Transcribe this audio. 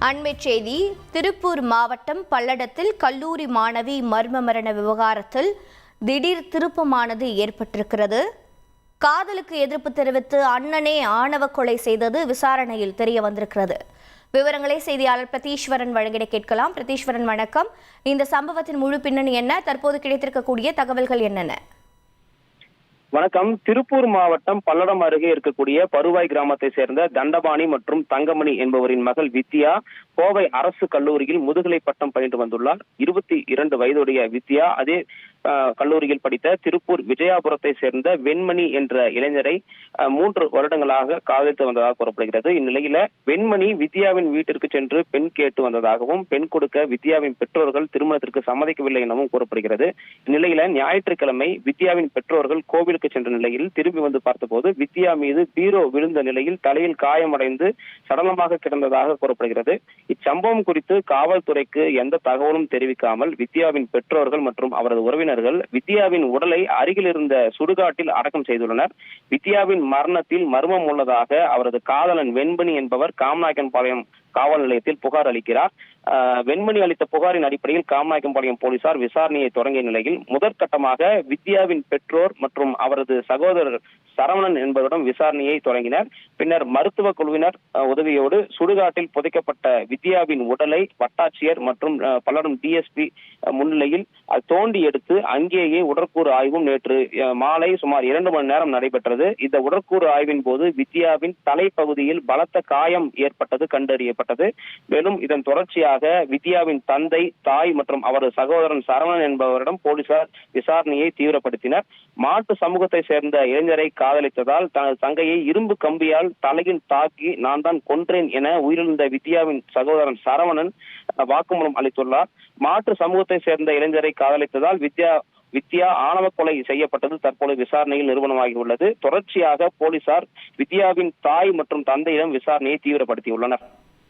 அண்மைச் செய்தி. திருப்பூர் மாவட்டம் பல்லடத்தில் கல்லூரி மாணவி மர்ம மரண விவகாரத்தில் திடீர் திருப்பமானது ஏற்பட்டிருக்கிறது. காதலுக்கு எதிர்ப்பு தெரிவித்து அண்ணனே ஆணவ கொலை செய்தது விசாரணையில் தெரிய வந்திருக்கிறது. விவரங்களை செய்தியாளர் பிரதீஸ்வரன் வழங்கிட கேட்கலாம். பிரதீஸ்வரன், வணக்கம். இந்த சம்பவத்தின் முழு பின்னணி என்ன? தற்போது கிடைத்திருக்கக்கூடிய தகவல்கள் என்னென்ன? வணக்கம். திருப்பூர் மாவட்டம் பல்லடம் அருகே இருக்கக்கூடிய பருவாய் கிராமத்தை சேர்ந்த தண்டபாணி மற்றும் தங்கமணி என்பவரின் மகள் வித்யா கோவை அரசு கல்லூரியில் முதுகலை பட்டம் பயின்று வந்துள்ளார். 22 வயதுடைய வித்யா அதே கல்லூரியில் படித்த திருப்பூர் விஜயாபுரத்தை சேர்ந்த வெண்மணி என்ற இளைஞரை 3 வருடங்களாக காதலித்து வந்ததாக கூறப்படுகிறது. இந்நிலையில வெண்மணி வித்யாவின் வீட்டிற்கு சென்று பெண் கேட்டு வந்ததாகவும், பெண் கொடுக்க வித்யாவின் பெற்றோர்கள் திருமணத்திற்கு சம்மதிக்கவில்லை எனவும் கூறப்படுகிறது. இந்நிலையில ஞாயிற்றுக்கிழமை வித்யாவின் பெற்றோர்கள் கோவிலுக்கு சென்ற நிலையில் திரும்பி வந்து பார்த்தபோது வித்யா மீது பீரோ விழுந்த நிலையில் தலையில் காயமடைந்து சடலமாக கிடந்ததாக கூறப்படுகிறது. இச்சம்பவம் குறித்து காவல்துறைக்கு எந்த தகவலும் தெரிவிக்காமல் வித்யாவின் பெற்றோர்கள் மற்றும் அவரது உறவினர்கள் வித்யாவின் உடலை அருகில் இருந்த சுடுகாட்டில் அடக்கம் செய்துள்ளனர். வித்யாவின் மரணத்தில் மர்மம் உள்ளதாக அவரது காதலன் வெண்மணி என்பவர் காமநாயக்கன்பாளையம் காவல் நிலையத்தில் புகார் அளிக்கிறார். வெண்மணி அளித்த புகாரின் அடிப்படையில் காமநாயக்கன்பாளையம் போலீசார் விசாரணையை தொடங்கிய நிலையில் முதற்கட்டமாக வித்யாவின் பெற்றோர் மற்றும் அவரது சகோதரர் சரவணன் என்பவரிடம் விசாரணையை தொடங்கினர். பின்னர் மருத்துவ குழுவினர் உதவியோடு சுடுகாட்டில் புதைக்கப்பட்ட வித்யாவின் உடலை வட்டாட்சியர் மற்றும் பல்லடம் டிஎஸ்பி முன்னிலையில் தோண்டி எடுத்து அங்கேயே உடற்கூறு ஆய்வும் நேற்று மாலை சுமார் 2 மணி நேரம் நடைபெற்றது. இந்த உடற்கூறு ஆய்வின் போது வித்யாவின் தலைப்பகுதியில் பலத்த காயம் ஏற்பட்டது கண்டறியப்பட்டது. மேலும் இதன் தொடர்ச்சியாக வித்யாவின் தந்தை, தாய் மற்றும் அவரது சகோதரன் சரவணன் என்பவரிடம் போலீசார் விசாரணையை தீவிரப்படுத்தினர். மாட்டு சமூகத்தை சேர்ந்த இளைஞரை காதலித்ததால் தனது தங்கையை இரும்பு கம்பியால் தலையில் தாக்கி நான் தான் கொன்றேன் என உயிரிழந்த வித்யாவின் சகோதரன் சரவணன் வாக்குமூலம் அளித்துள்ளார். மாற்று சமூகத்தை சேர்ந்த இளைஞரை காதலித்ததால் வித்யா ஆணவ கொலை செய்யப்பட்டது தற்போது விசாரணையில் நிரூபணமாகியுள்ளது. தொடர்ச்சியாக போலீசார் வித்யாவின் தாய் மற்றும் தந்தையிடம் விசாரணையை தீவிரப்படுத்தியுள்ளனர்.